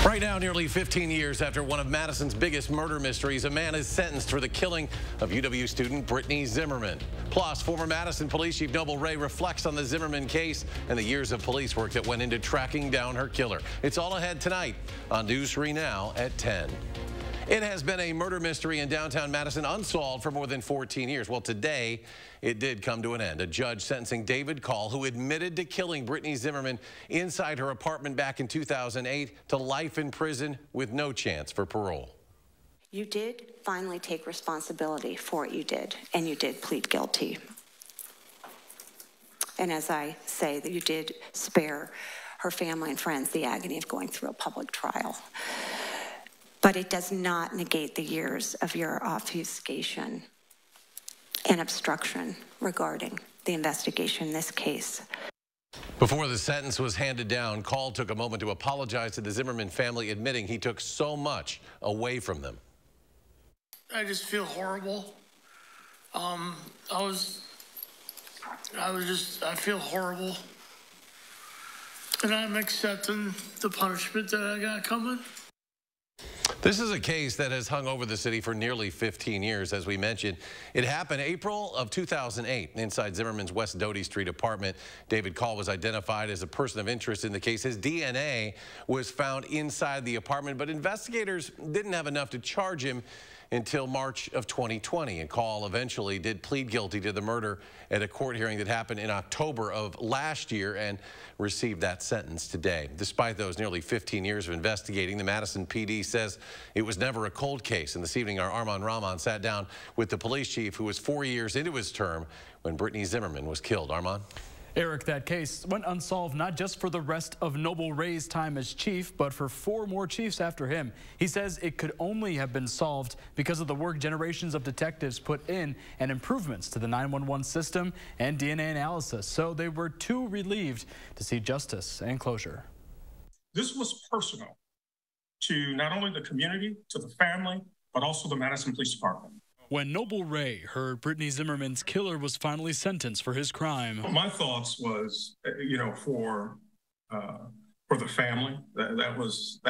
Right now, nearly 15 years after one of Madison's biggest murder mysteries, a man is sentenced for the killing of UW student Brittany Zimmerman. Plus, former Madison Police Chief Noble Ray reflects on the Zimmerman case and the years of police work that went into tracking down her killer. It's all ahead tonight on News 3 Now at 10. It has been a murder mystery in downtown Madison unsolved for more than 14 years. Well, today it did come to an end. A judge sentencing David Call, who admitted to killing Brittany Zimmerman inside her apartment back in 2008, to life in prison with no chance for parole. You did finally take responsibility for what you did, and you did plead guilty. And as I say, that you did spare her family and friends the agony of going through a public trial. But it does not negate the years of your obfuscation and obstruction regarding the investigation in this case. Before the sentence was handed down, Call took a moment to apologize to the Zimmerman family, admitting he took so much away from them. I just feel horrible. I feel horrible. And I'm accepting the punishment that I got coming. This is a case that has hung over the city for nearly 15 years, as we mentioned. It happened April of 2008 inside Zimmerman's West Doty Street apartment. David Call was identified as a person of interest in the case. His DNA was found inside the apartment, but investigators didn't have enough to charge him until March of 2020. And Call eventually did plead guilty to the murder at a court hearing that happened in October of last year and received that sentence today. Despite those nearly 15 years of investigating, the Madison PD says it was never a cold case. And this evening, our Armand Rahman sat down with the police chief, who was 4 years into his term when Brittany Zimmerman was killed. Armand? Eric, that case went unsolved not just for the rest of Noble Ray's time as chief, but for 4 more chiefs after him. He says it could only have been solved because of the work generations of detectives put in and improvements to the 911 system and DNA analysis. So they were too relieved to see justice and closure. This was personal to not only the community, to the family, but also the Madison Police Department. When Noble Ray heard Brittany Zimmerman's killer was finally sentenced for his crime. My thoughts was, for the family, that was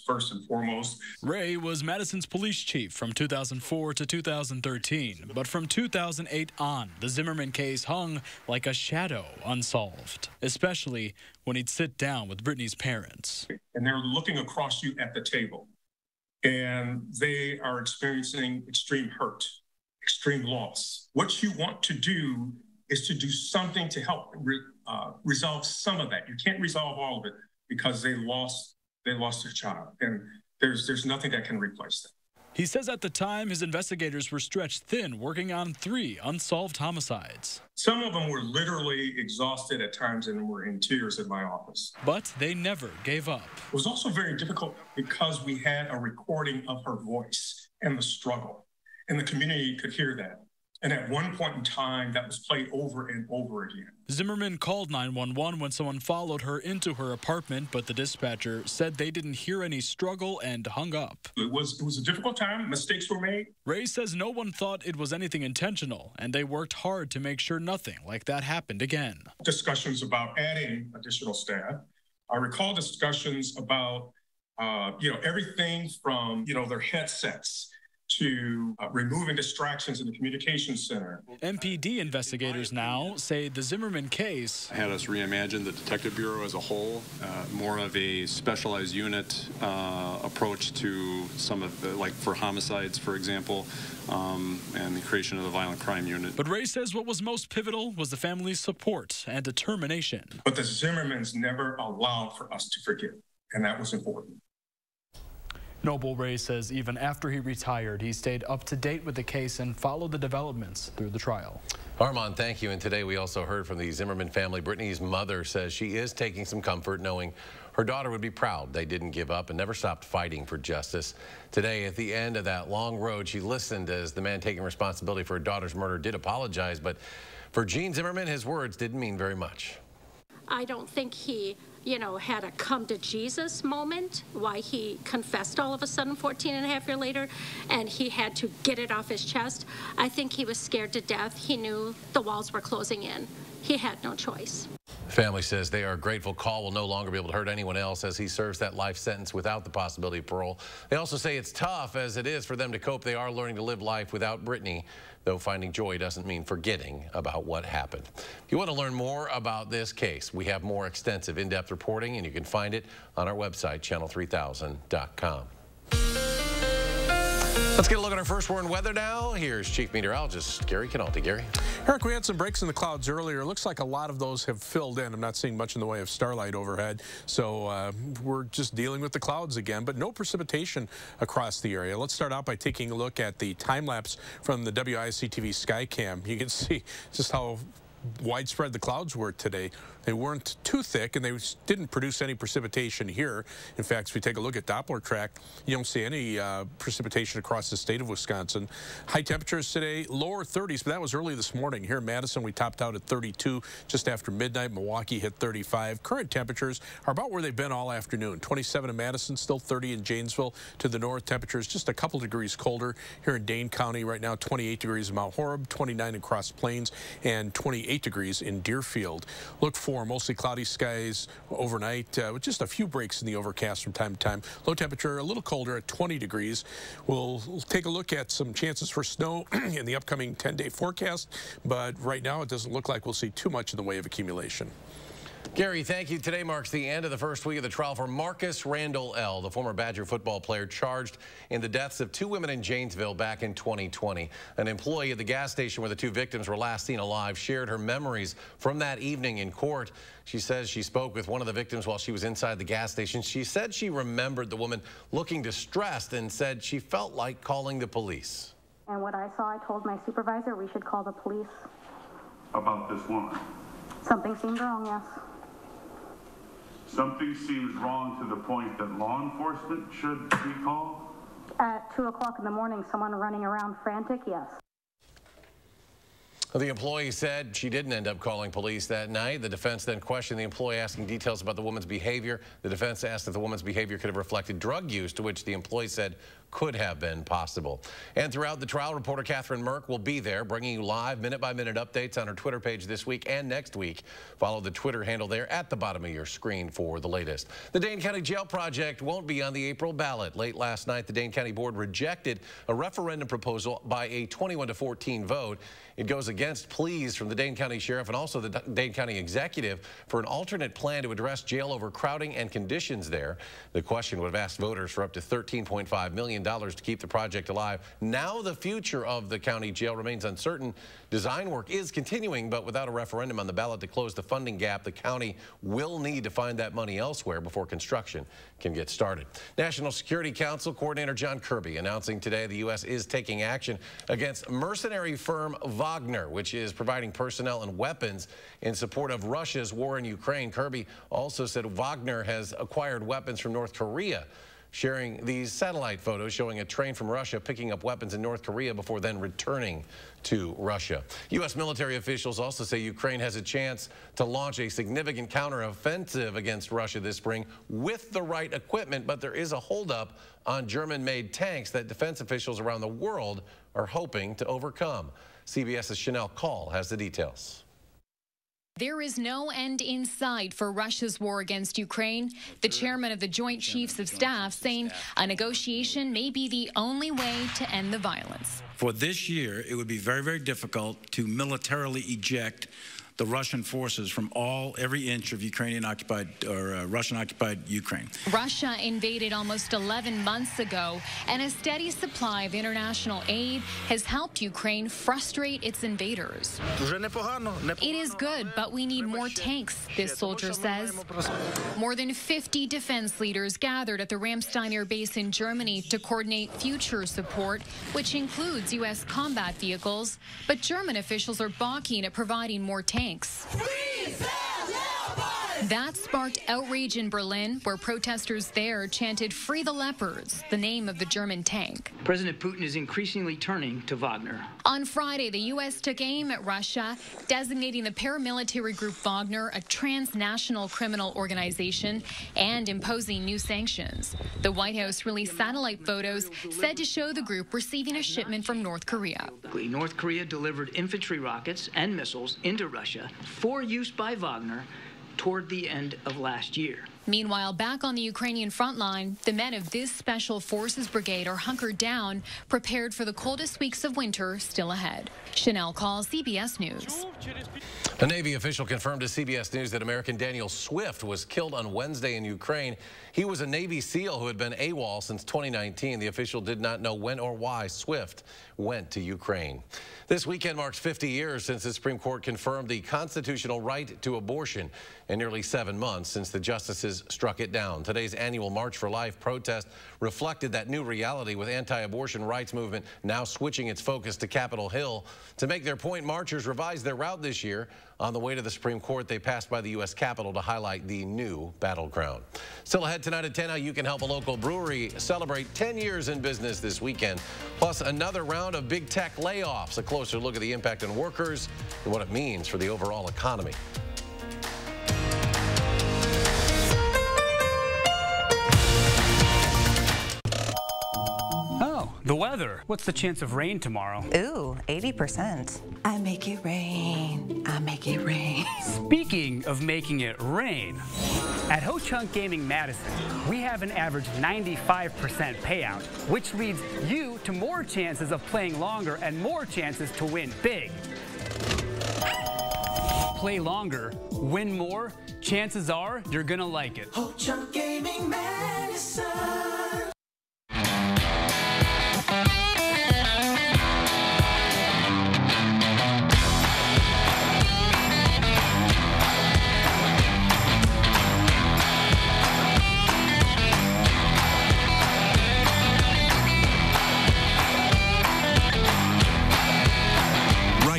first and foremost. Ray was Madison's police chief from 2004 to 2013, but from 2008 on, the Zimmerman case hung like a shadow unsolved, especially when he'd sit down with Brittany's parents. And they're looking across you at the table. And they are experiencing extreme hurt, extreme loss. What you want to do is to do something to help resolve some of that. You can't resolve all of it because they lost their child, and there's nothing that can replace that. He says at the time his investigators were stretched thin, working on 3 unsolved homicides. Some of them were literally exhausted at times and were in tears in my office. But they never gave up. It was also very difficult because we had a recording of her voice and the struggle, and the community could hear that. And at one point in time, that was played over and over again. Zimmerman called 911 when someone followed her into her apartment, but the dispatcher said they didn't hear any struggle and hung up. It was a difficult time. Mistakes were made. Ray says no one thought it was anything intentional, and they worked hard to make sure nothing like that happened again. Discussions about adding additional staff. I recall discussions about, everything from, their headsets to removing distractions in the communications center. MPD investigators now say the Zimmerman case had us reimagine the Detective Bureau as a whole, more of a specialized unit approach to some of the, like for homicides, for example, and the creation of the violent crime unit. But Ray says what was most pivotal was the family's support and determination. But the Zimmermans never allowed for us to forget, and that was important. Noble Ray says even after he retired, he stayed up to date with the case and followed the developments through the trial. Armand, thank you. And today we also heard from the Zimmerman family. Brittany's mother says she is taking some comfort knowing her daughter would be proud they didn't give up and never stopped fighting for justice. Today, at the end of that long road, she listened as the man taking responsibility for her daughter's murder did apologize. But for Gene Zimmerman, his words didn't mean very much. I don't think he, had a come to Jesus moment, why he confessed all of a sudden 14 and a half years later, and he had to get it off his chest. I think he was scared to death. He knew the walls were closing in. He had no choice. Family says they are grateful Call will no longer be able to hurt anyone else as he serves that life sentence without the possibility of parole. They also say it's tough as it is for them to cope. They are learning to live life without Brittany, though finding joy doesn't mean forgetting about what happened. If you want to learn more about this case, we have more extensive in-depth reporting, and you can find it on our website, channel3000.com. Let's get a look at our first warned weather now. Here's Chief Meteorologist Gary Canaldi. Gary. Eric, we had some breaks in the clouds earlier. It looks like a lot of those have filled in. I'm not seeing much in the way of starlight overhead, so we're just dealing with the clouds again, but no precipitation across the area. Let's start out by taking a look at the time-lapse from the WISC-TV Skycam. You can see just how widespread the clouds were today. They weren't too thick, and they didn't produce any precipitation here. In fact, if we take a look at Doppler track, you don't see any precipitation across the state of Wisconsin. High temperatures today, lower 30s, but that was early this morning. Here in Madison, we topped out at 32 just after midnight. Milwaukee hit 35. Current temperatures are about where they've been all afternoon. 27 in Madison, still 30 in Janesville. To the north, temperatures just a couple degrees colder. Here in Dane County right now, 28 degrees in Mount Horeb, 29 in Cross Plains, and 28 degrees in Deerfield. Look for mostly cloudy skies overnight with just a few breaks in the overcast from time to time. Low temperature a little colder at 20 degrees. We'll take a look at some chances for snow in the upcoming 10-day forecast, but right now it doesn't look like we'll see too much in the way of accumulation. Gary, thank you. Today marks the end of the first week of the trial for Marcus Randall L., the former Badger football player charged in the deaths of 2 women in Janesville back in 2020. An employee at the gas station where the 2 victims were last seen alive shared her memories from that evening in court. She says she spoke with one of the victims while she was inside the gas station. She said she remembered the woman looking distressed and said she felt like calling the police. And what I saw, I told my supervisor we should call the police. About this woman? Something seemed wrong, yes. Something seems wrong to the point that law enforcement should be called? At 2 o'clock in the morning, someone running around frantic, yes. The employee said she didn't end up calling police that night. The defense then questioned the employee, asking details about the woman's behavior. The defense asked if the woman's behavior could have reflected drug use, to which the employee said could have been possible. And throughout the trial, reporter Catherine Merck will be there, bringing you live minute-by-minute updates on her Twitter page this week and next week. Follow the Twitter handle there at the bottom of your screen for the latest. The Dane County Jail Project won't be on the April ballot. Late last night, the Dane County Board rejected a referendum proposal by a 21-14 vote. It goes against pleas from the Dane County Sheriff and also the Dane County Executive for an alternate plan to address jail overcrowding and conditions there. The question would have asked voters for up to $13.5 million to keep the project alive. Now the future of the county jail remains uncertain. Design work is continuing, but without a referendum on the ballot to close the funding gap, the county will need to find that money elsewhere before construction can get started. National Security Council Coordinator John Kirby announcing today the U.S. is taking action against mercenary firm Wagner, which is providing personnel and weapons in support of Russia's war in Ukraine. Kirby also said Wagner has acquired weapons from North Korea, sharing these satellite photos showing a train from Russia picking up weapons in North Korea before then returning to Russia. U.S. military officials also say Ukraine has a chance to launch a significant counteroffensive against Russia this spring with the right equipment, but there is a holdup on German-made tanks that defense officials around the world are hoping to overcome. CBS's Chanel Call has the details. There is no end in sight for Russia's war against Ukraine. The chairman of the Joint Chiefs of Staff saying a negotiation may be the only way to end the violence. For this year, it would be very, very difficult to militarily eject the Russian forces from every inch of Ukrainian-occupied or Russian-occupied Ukraine. Russia invaded almost 11 months ago, and a steady supply of international aid has helped Ukraine frustrate its invaders. It is good, but we need more tanks, this soldier says. More than 50 defense leaders gathered at the Ramstein Air Base in Germany to coordinate future support, which includes U.S. combat vehicles, but German officials are balking at providing more tanks. That sparked outrage in Berlin, where protesters there chanted "Free the Leopards," the name of the German tank. President Putin is increasingly turning to Wagner. On Friday, the U.S. took aim at Russia, designating the paramilitary group Wagner a transnational criminal organization and imposing new sanctions. The White House released satellite photos said to show the group receiving a shipment from North Korea. North Korea delivered infantry rockets and missiles into Russia for use by Wagner toward the end of last year. Meanwhile, back on the Ukrainian front line, the men of this Special Forces Brigade are hunkered down, prepared for the coldest weeks of winter still ahead. Chanel Call, CBS News. A Navy official confirmed to CBS News that American Daniel Swift was killed on Wednesday in Ukraine. He was a Navy SEAL who had been AWOL since 2019. The official did not know when or why Swift went to Ukraine. This weekend marks 50 years since the Supreme Court confirmed the constitutional right to abortion, and nearly 7 months since the justices struck it down. Today's annual March for Life protest reflected that new reality, with anti-abortion rights movement now switching its focus to Capitol Hill. To make their point, marchers revised their route this year. On the way to the Supreme Court, they passed by the U.S. Capitol to highlight the new battleground. Still ahead tonight at 10, how you can help a local brewery celebrate 10 years in business this weekend. Plus, another round of big tech layoffs. A closer look at the impact on workers and what it means for the overall economy. The weather. What's the chance of rain tomorrow? Ooh, 80%. I make it rain. I make it rain. Speaking of making it rain, at Ho Chunk Gaming Madison, we have an average 95% payout, which leads you to more chances of playing longer and more chances to win big. Play longer, win more, chances are you're gonna like it. Ho Chunk Gaming Madison.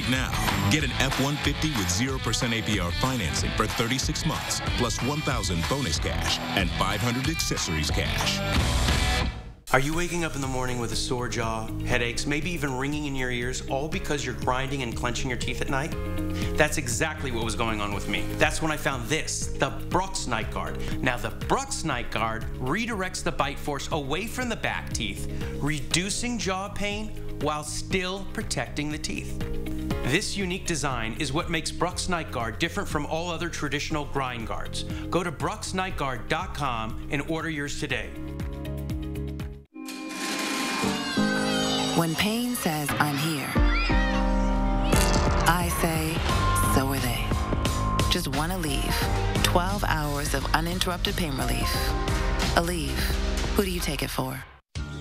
Now, get an F-150 with 0% APR financing for 36 months, plus $1,000 bonus cash and $500 accessories cash. Are you waking up in the morning with a sore jaw, headaches, maybe even ringing in your ears, all because you're grinding and clenching your teeth at night? That's exactly what was going on with me. That's when I found this, the Brux Night Guard. Now, the Brux Night Guard redirects the bite force away from the back teeth, reducing jaw pain while still protecting the teeth. This unique design is what makes Brux Night Guard different from all other traditional grind guards. Go to bruxnightguard.com and order yours today. When pain says I'm here, I say, so are they. Just want Aleve. 12 hours of uninterrupted pain relief. Aleve. Who do you take it for?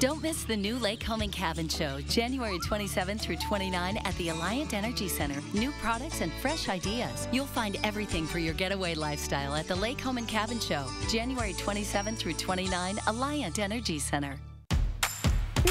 Don't miss the new Lake Home and Cabin Show, January 27 through 29 at the Alliant Energy Center. New products and fresh ideas. You'll find everything for your getaway lifestyle at the Lake Home and Cabin Show, January 27 through 29, Alliant Energy Center.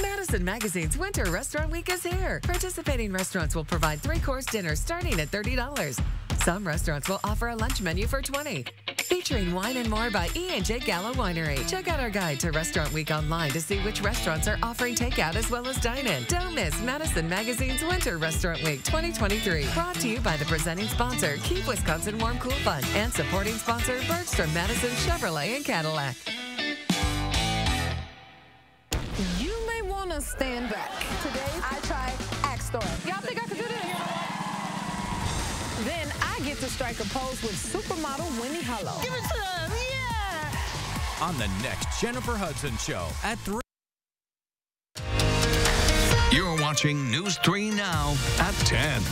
Madison Magazine's Winter Restaurant Week is here. Participating restaurants will provide 3-course dinners starting at $30. Some restaurants will offer a lunch menu for $20. Featuring wine and more by E&J Gallo Winery. Check out our guide to Restaurant Week online to see which restaurants are offering takeout as well as dine-in. Don't miss Madison Magazine's Winter Restaurant Week 2023. Brought to you by the presenting sponsor, Keep Wisconsin Warm Cool Fund, and supporting sponsor, Bergstrom Madison Chevrolet and Cadillac. You may want to stand back. Today, I try Axe Story. Y'all think I can do this? Then I get to strike a pose with supermodel Winnie Hollow. Give it to them, yeah! On the next Jennifer Hudson Show at 3. You're watching News 3 Now at 10.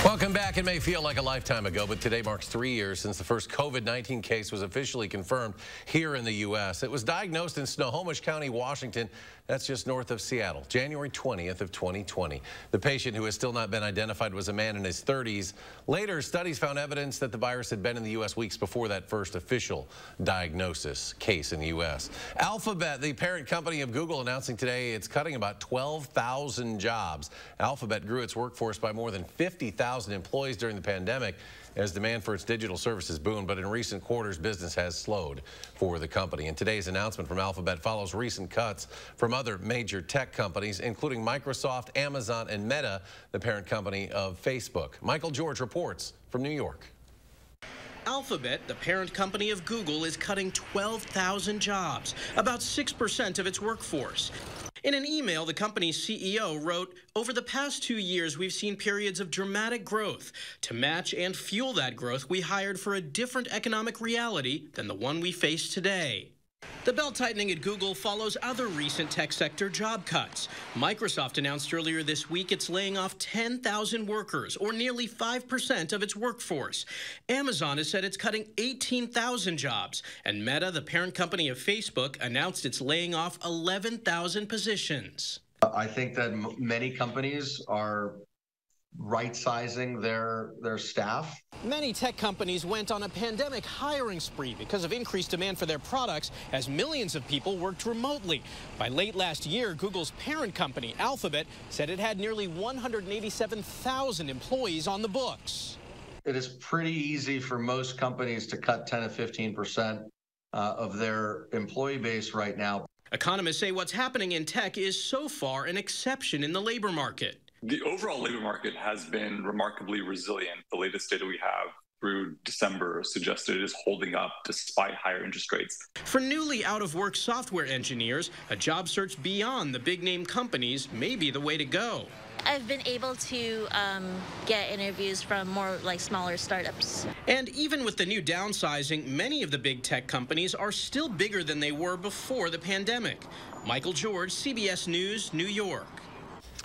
Welcome back. It may feel like a lifetime ago, but today marks 3 years since the first COVID-19 case was officially confirmed here in the U.S. It was diagnosed in Snohomish County, Washington. That's just north of Seattle, January 20th of 2020. The patient, who has still not been identified, was a man in his 30s. Later, studies found evidence that the virus had been in the U.S. weeks before that first official diagnosis case in the U.S. Alphabet, the parent company of Google, announcing today it's cutting about 12,000 jobs. Alphabet grew its workforce by more than 50,000 employees during the pandemic as demand for its digital services boomed, but in recent quarters, business has slowed for the company. And today's announcement from Alphabet follows recent cuts from other major tech companies, including Microsoft, Amazon, and Meta, the parent company of Facebook. Michael George reports from New York. Alphabet, the parent company of Google, is cutting 12,000 jobs, about 6% of its workforce. In an email, the company's CEO wrote, "Over the past 2 years, we've seen periods of dramatic growth. To match and fuel that growth, we hired for a different economic reality than the one we face today." The belt-tightening at Google follows other recent tech sector job cuts. Microsoft announced earlier this week it's laying off 10,000 workers, or nearly 5% of its workforce. Amazon has said it's cutting 18,000 jobs. And Meta, the parent company of Facebook, announced it's laying off 11,000 positions. I think that many companies are right-sizing their staff. Many tech companies went on a pandemic hiring spree because of increased demand for their products as millions of people worked remotely. By late last year, Google's parent company, Alphabet, said it had nearly 187,000 employees on the books. It is pretty easy for most companies to cut 10 to 15% of their employee base right now. Economists say what's happening in tech is so far an exception in the labor market. The overall labor market has been remarkably resilient. The latest data we have through December suggested it is holding up despite higher interest rates. For newly out-of-work software engineers, a job search beyond the big-name companies may be the way to go. I've been able to get interviews from more smaller startups. And even with the new downsizing, many of the big tech companies are still bigger than they were before the pandemic. Michael George, CBS News, New York.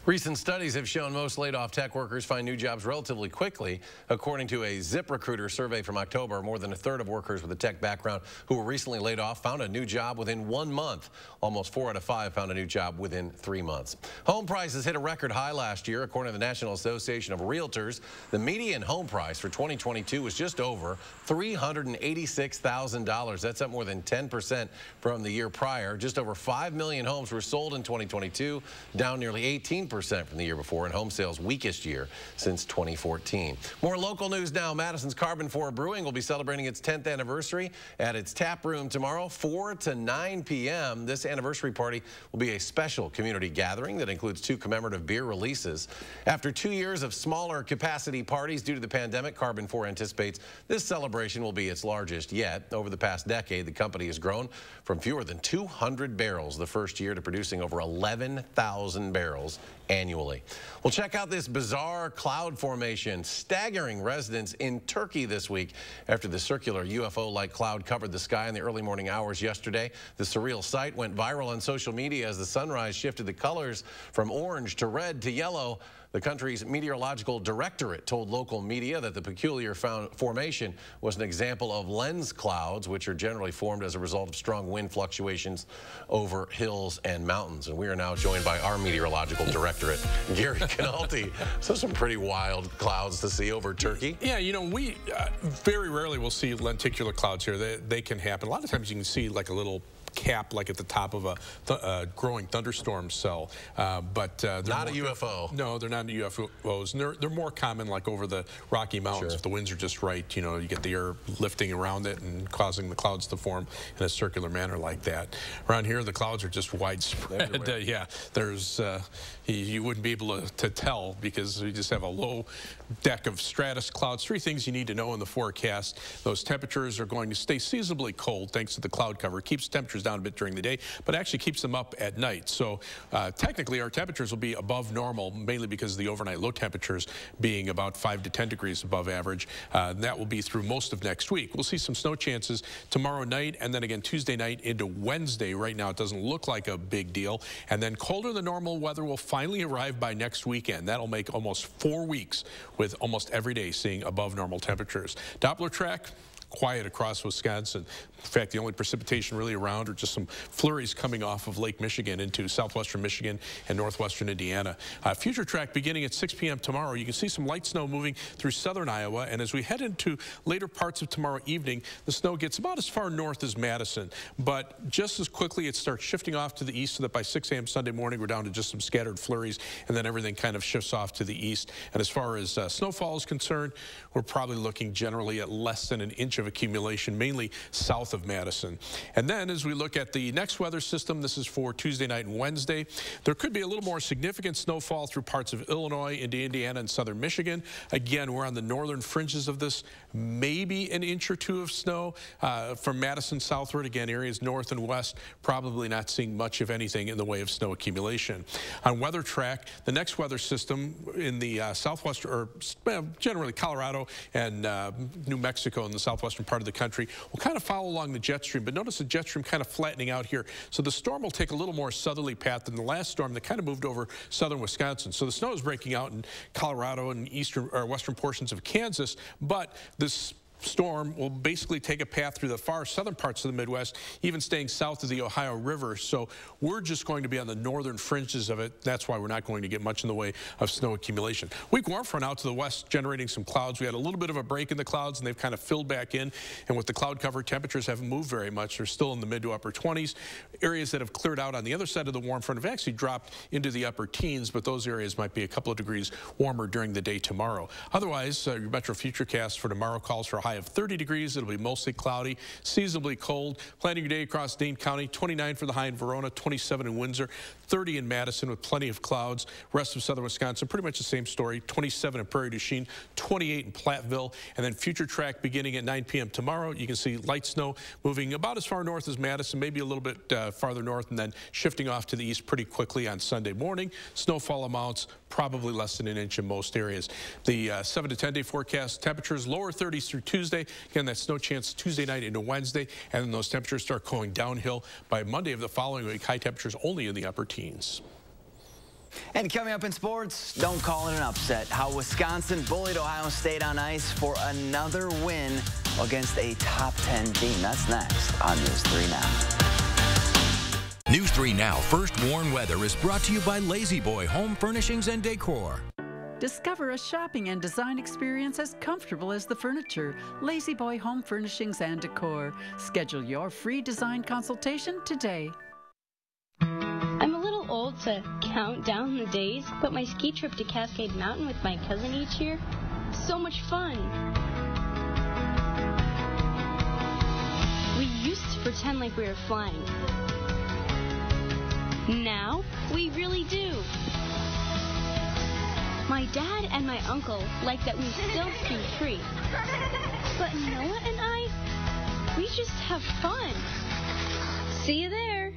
Recent studies have shown most laid-off tech workers find new jobs relatively quickly. According to a ZipRecruiter survey from October, more than a third of workers with a tech background who were recently laid off found a new job within 1 month. Almost 4 out of 5 found a new job within 3 months. Home prices hit a record high last year. According to the National Association of Realtors, the median home price for 2022 was just over $386,000. That's up more than 10% from the year prior. Just over 5 million homes were sold in 2022, down nearly 18% from the year before, and home sales weakest year since 2014. More local news now. Madison's Carbon 4 Brewing will be celebrating its 10th anniversary at its tap room tomorrow, 4 to 9 p.m. This anniversary party will be a special community gathering that includes 2 commemorative beer releases. After 2 years of smaller capacity parties due to the pandemic, Carbon 4 anticipates this celebration will be its largest yet. Over the past decade, the company has grown from fewer than 200 barrels the first year to producing over 11,000 barrels annually. Well, check out this bizarre cloud formation staggering residents in Turkey this week after the circular UFO-like cloud covered the sky in the early morning hours yesterday. The surreal sight went viral on social media as the sunrise shifted the colors from orange to red to yellow. The country's meteorological directorate told local media that the peculiar formation was an example of lens clouds, which are generally formed as a result of strong wind fluctuations over hills and mountains. And we are now joined by our meteorological directorate, Gary Canalti. So some pretty wild clouds to see over Turkey. Yeah, you know, we very rarely will see lenticular clouds here. They can happen. A lot of times you can see like a little cap like at the top of a growing thunderstorm cell, but not a UFO. No, they're not UFOs. And they're more common like over the Rocky Mountains. Sure. If the winds are just right, you know, you get the air lifting around it and causing the clouds to form in a circular manner like that. Around here, the clouds are just widespread. Yeah, there's you wouldn't be able to tell because we just have a low deck of stratus clouds. 3 things you need to know in the forecast. Those temperatures are going to stay seasonably cold thanks to the cloud cover. It keeps temperatures down a bit during the day, but actually keeps them up at night. So technically our temperatures will be above normal, mainly because of the overnight low temperatures being about 5 to 10 degrees above average. That will be through most of next week. We'll see some snow chances tomorrow night and then again Tuesday night into Wednesday. Right now it doesn't look like a big deal. And then colder than normal weather will finally arrive by next weekend. That'll make almost 4 weeks with almost every day seeing above normal temperatures. Doppler track, quiet across Wisconsin. In fact, the only precipitation really around are just some flurries coming off of Lake Michigan into southwestern Michigan and northwestern Indiana. Future track beginning at 6 p.m. tomorrow. You can see some light snow moving through southern Iowa, and as we head into later parts of tomorrow evening, the snow gets about as far north as Madison, but just as quickly it starts shifting off to the east so that by 6 a.m. Sunday morning we're down to just some scattered flurries, and then everything kind of shifts off to the east. And as far as snowfall is concerned, we're probably looking generally at less than an inch much of accumulation, mainly south of Madison. And then as we look at the next weather system, this is for Tuesday night and Wednesday, there could be a little more significant snowfall through parts of Illinois into Indiana and southern Michigan. Again, we're on the northern fringes of this, maybe an inch or two of snow from Madison southward. Again, areas north and west, probably not seeing much of anything in the way of snow accumulation. On weather track, the next weather system in the southwest, or generally Colorado and New Mexico in the southwestern part of the country, will kind of follow along the jet stream. But notice the jet stream kind of flattening out here. So the storm will take a little more southerly path than the last storm that kind of moved over southern Wisconsin. So the snow is breaking out in Colorado and eastern or western portions of Kansas, but this storm will basically take a path through the far southern parts of the Midwest, even staying south of the Ohio River. So we're just going to be on the northern fringes of it. That's why we're not going to get much in the way of snow accumulation. Weak warm front out to the west, generating some clouds. We had a little bit of a break in the clouds, and they've kind of filled back in. And with the cloud cover, temperatures haven't moved very much. They're still in the mid to upper 20s. Areas that have cleared out on the other side of the warm front have actually dropped into the upper teens, but those areas might be a couple of degrees warmer during the day tomorrow. Otherwise, your Metro Futurecast for tomorrow calls for a high of 30 degrees. It'll be mostly cloudy, seasonably cold. Planning your day across Dane County, 29 for the high in Verona, 27 in Windsor, 30 in Madison with plenty of clouds. Rest of southern Wisconsin, pretty much the same story, 27 in Prairie du Chien, 28 in Platteville, and then future track beginning at 9 p.m. tomorrow. You can see light snow moving about as far north as Madison, maybe a little bit farther north, and then shifting off to the east pretty quickly on Sunday morning. Snowfall amounts probably less than an inch in most areas. The 7 to 10 day forecast, temperatures lower 30s through Tuesday. Again, that snow chance Tuesday night into Wednesday, and then those temperatures start going downhill by Monday of the following week. High temperatures only in the upper teens. And coming up in sports, don't call it an upset. How Wisconsin bullied Ohio State on ice for another win against a top 10 team. That's next on News 3 Now. News 3 Now First Warn Weather is brought to you by Lazy Boy Home Furnishings and Decor. Discover a shopping and design experience as comfortable as the furniture. Lazy Boy Home Furnishings and Decor. Schedule your free design consultation today. I'm a little old to count down the days, but my ski trip to Cascade Mountain with my cousin each year, so much fun. We used to pretend like we were flying. Now, we really do. My dad and my uncle like that we still ski free. But Noah and I, we just have fun. See you there.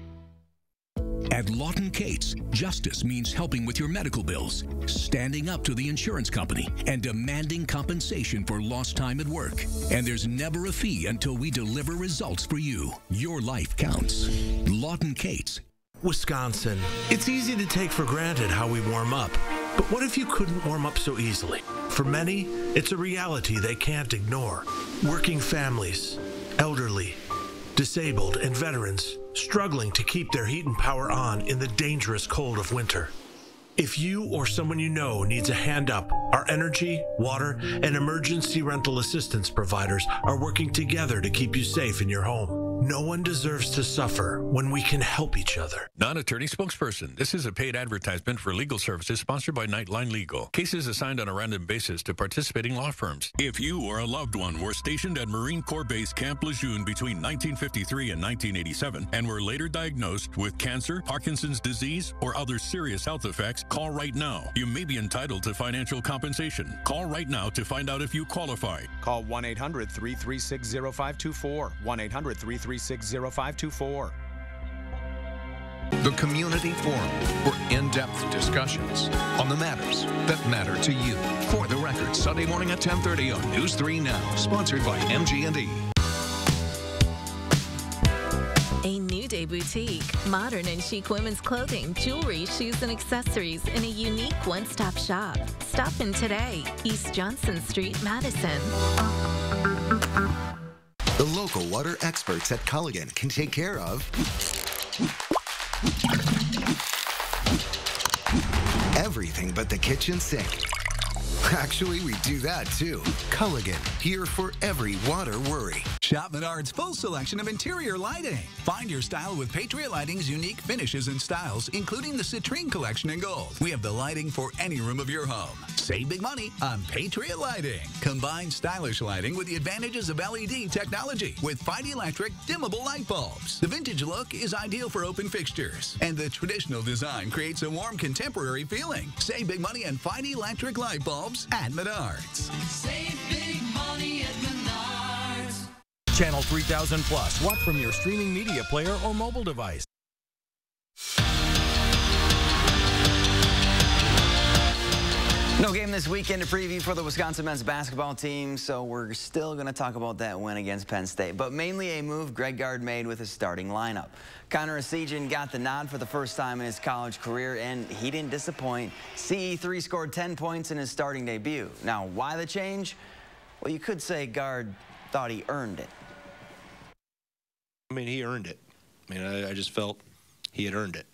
At Lawton Cates, justice means helping with your medical bills, standing up to the insurance company, and demanding compensation for lost time at work. And there's never a fee until we deliver results for you. Your life counts. Lawton Cates. Wisconsin. It's easy to take for granted how we warm up. But what if you couldn't warm up so easily? For many, it's a reality they can't ignore. Working families, elderly, disabled, and veterans struggling to keep their heat and power on in the dangerous cold of winter. If you or someone you know needs a hand up, our energy, water, and emergency rental assistance providers are working together to keep you safe in your home. No one deserves to suffer when we can help each other. Non-attorney spokesperson. This is a paid advertisement for legal services sponsored by Nightline Legal. Cases assigned on a random basis to participating law firms. If you or a loved one were stationed at Marine Corps Base Camp Lejeune between 1953 and 1987 and were later diagnosed with cancer, Parkinson's disease, or other serious health effects, call right now. You may be entitled to financial compensation. Call right now to find out if you qualify. Call 1-800-336-0524. 1-800-336-0524. The Community Forum for in-depth discussions on the matters that matter to you. For the Record, Sunday morning at 10:30 on News 3 Now, sponsored by MG&E. A New Day boutique, modern and chic women's clothing, jewelry, shoes, and accessories in a unique one-stop shop. Stop in today, East Johnson Street, Madison. The local water experts at Culligan can take care of everything but the kitchen sink. Actually, we do that too. Culligan, here for every water worry. Shop Menards' full selection of interior lighting. Find your style with Patriot Lighting's unique finishes and styles, including the Citrine collection in gold. We have the lighting for any room of your home. Save big money on Patriot Lighting. Combine stylish lighting with the advantages of LED technology with Fight Electric dimmable light bulbs. The vintage look is ideal for open fixtures, and the traditional design creates a warm contemporary feeling. Save big money on Fight Electric light bulbs at Menards. Save big money at Menards. Channel 3000 Plus. Watch from your streaming media player or mobile device. No game this weekend to preview for the Wisconsin men's basketball team, so we're still going to talk about that win against Penn State. But mainly a move Greg Gard made with his starting lineup. Connor Esigian got the nod for the first time in his college career, and he didn't disappoint. CE3 scored 10 points in his starting debut. Now, why the change? Well, you could say Gard thought he earned it. I mean, he earned it. I mean, I just felt he had earned it.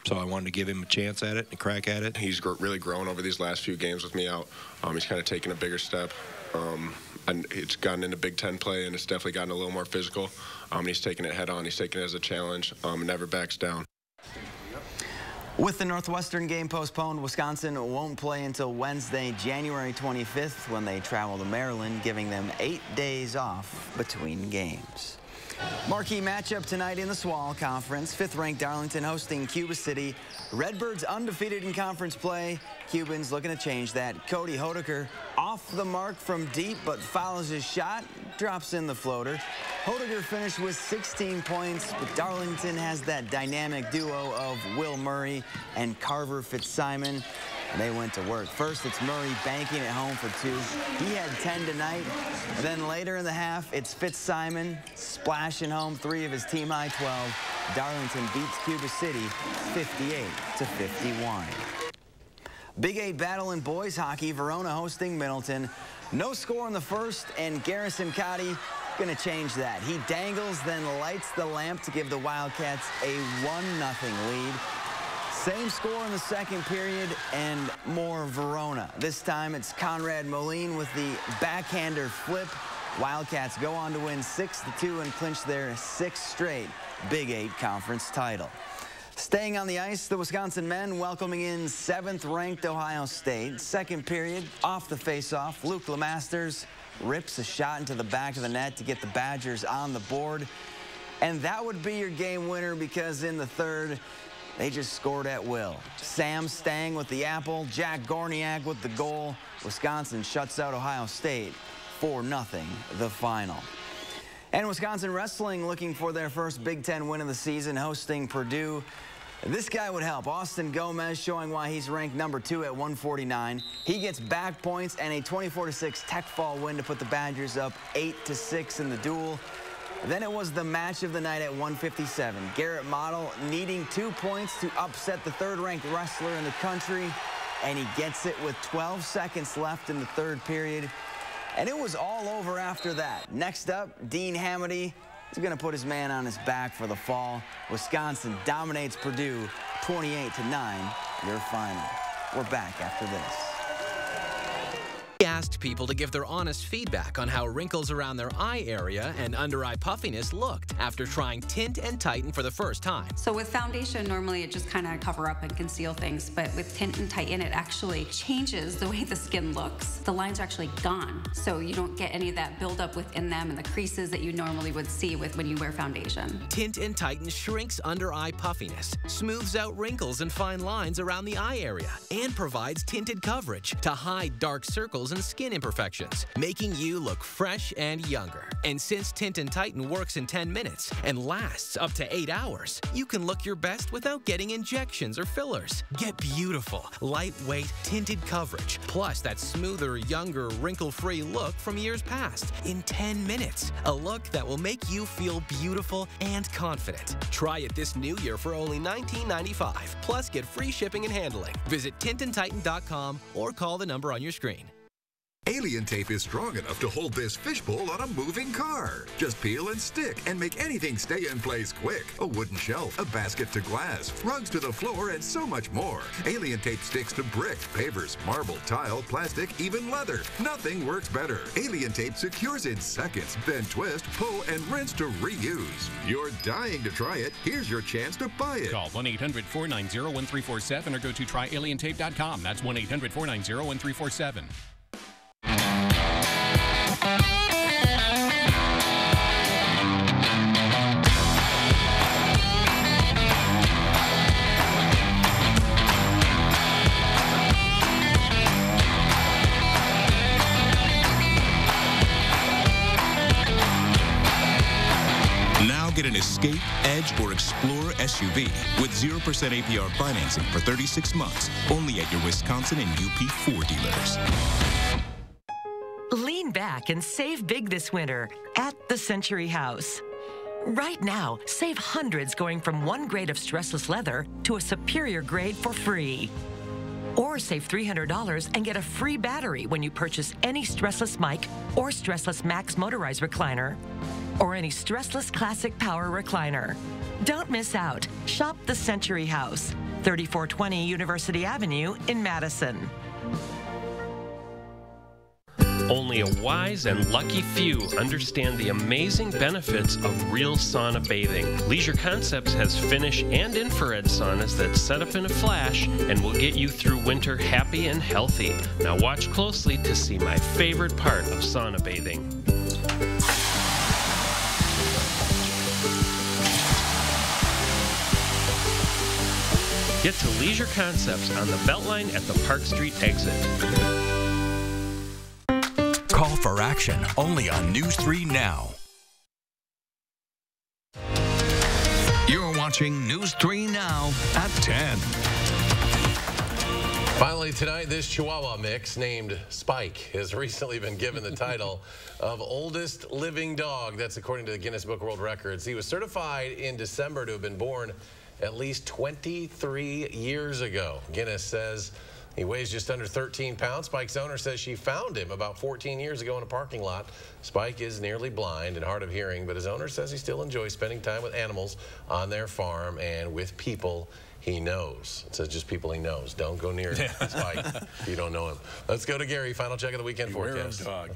So I wanted to give him a chance at it, a crack at it. He's really grown over these last few games with me out. He's kind of taken a bigger step. And it's gotten into Big Ten play, and it's definitely gotten a little more physical. He's taken it head on. He's taken it as a challenge and never backs down. With the Northwestern game postponed, Wisconsin won't play until Wednesday, January 25th, when they travel to Maryland, giving them 8 days off between games. Marquee matchup tonight in the SWAL Conference. 5th-ranked Darlington hosting Cuba City. Redbirds undefeated in conference play. Cubans looking to change that. Cody Hodeker off the mark from deep, but follows his shot, drops in the floater. Hodeker finished with 16 points, but Darlington has that dynamic duo of Will Murray and Carver Fitzsimon. And they went to work. First, it's Murray banking it home for 2. He had 10 tonight. And then later in the half, it's Fitzsimon splashing home 3 of his team-high 12. Darlington beats Cuba City 58-51. Big 8 battle in boys hockey. Verona hosting Middleton. No score in the first, and Garrison Cotty going to change that. He dangles, then lights the lamp to give the Wildcats a 1-0 lead. Same score in the second period and more Verona. This time it's Conrad Moline with the backhander flip. Wildcats go on to win 6-2 and clinch their 6th straight Big 8 conference title. Staying on the ice, the Wisconsin men welcoming in 7th-ranked Ohio State. Second period, off the faceoff, Luke Lemasters rips a shot into the back of the net to get the Badgers on the board. And that would be your game winner, because in the third, they just scored at will. Sam Stang with the apple, Jack Gorniak with the goal. Wisconsin shuts out Ohio State 4-0, the final. And Wisconsin wrestling looking for their first Big Ten win of the season, hosting Purdue. This guy would help. Austin Gomez showing why he's ranked number 2 at 149. He gets back points and a 24-6 tech fall win to put the Badgers up 8-6 in the duel. Then it was the match of the night at 157. Garrett Model needing 2 points to upset the 3rd-ranked wrestler in the country, and he gets it with 12 seconds left in the 3rd period. And it was all over after that. Next up, Dean Hamady is going to put his man on his back for the fall. Wisconsin dominates Purdue 28-9, your final. We're back after this. We asked people to give their honest feedback on how wrinkles around their eye area and under-eye puffiness looked after trying Tint and Tighten for the first time. So with foundation, normally it just kind of cover up and conceal things, but with Tint and Tighten, it actually changes the way the skin looks. The lines are actually gone, so you don't get any of that buildup within them and the creases that you normally would see when you wear foundation. Tint and Tighten shrinks under-eye puffiness, smooths out wrinkles and fine lines around the eye area, and provides tinted coverage to hide dark circles and skin imperfections, making you look fresh and younger. And since Tint and Tighten works in 10 minutes and lasts up to 8 hours, you can look your best without getting injections or fillers. Get beautiful, lightweight, tinted coverage, plus that smoother, younger, wrinkle-free look from years past in 10 minutes. A look that will make you feel beautiful and confident. Try it this new year for only $19.95, plus get free shipping and handling. Visit tintandtighten.com or call the number on your screen. Alien tape is strong enough to hold this fishbowl on a moving car. Just peel and stick and make anything stay in place quick. A wooden shelf, a basket to glass, rugs to the floor, and so much more. Alien tape sticks to brick, pavers, marble, tile, plastic, even leather. Nothing works better. Alien tape secures in seconds, then twist, pull, and rinse to reuse. You're dying to try it. Here's your chance to buy it. Call 1-800-490-1347 or go to tryalientape.com. That's 1-800-490-1347. Now get an Escape, Edge, or Explorer SUV with 0% APR financing for 36 months, only at your Wisconsin and UP Ford dealers. Lean back and save big this winter at the Century House. Right now, save hundreds going from one grade of stressless leather to a superior grade for free. Or save $300 and get a free battery when you purchase any stressless mic or stressless max motorized recliner or any stressless classic power recliner. Don't miss out. Shop the Century House, 3420 University Avenue in Madison. Only a wise and lucky few understand the amazing benefits of real sauna bathing. Leisure Concepts has Finnish and infrared saunas that set up in a flash and will get you through winter happy and healthy. Now watch closely to see my favorite part of sauna bathing. Get to Leisure Concepts on the Beltline at the Park Street exit. Call for action only on News 3 Now. You're watching News 3 Now at 10. Finally tonight, this Chihuahua mix named Spike has recently been given the title of oldest living dog. That's according to the Guinness Book of World Records. He was certified in December to have been born at least 23 years ago. Guinness says he weighs just under 13 pounds. Spike's owner says she found him about 14 years ago in a parking lot. Spike is nearly blind and hard of hearing, but his owner says he still enjoys spending time with animals on their farm and with people he knows. It says just people he knows. Don't go near Spike if you don't know him. Let's go to Gary. Final check of the weekend forecast. Dog.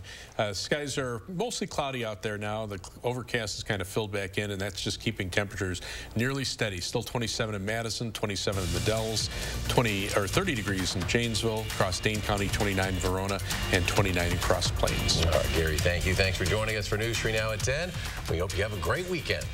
Skies are mostly cloudy out there now. The overcast is kind of filled back in, and that's just keeping temperatures nearly steady. Still 27 in Madison, 27 in the Dells, 30 degrees in Janesville, across Dane County, 29 in Verona, and 29 in Cross Plains. All right, Gary, thank you. Thanks for joining us for News 3 Now at 10. We hope you have a great weekend.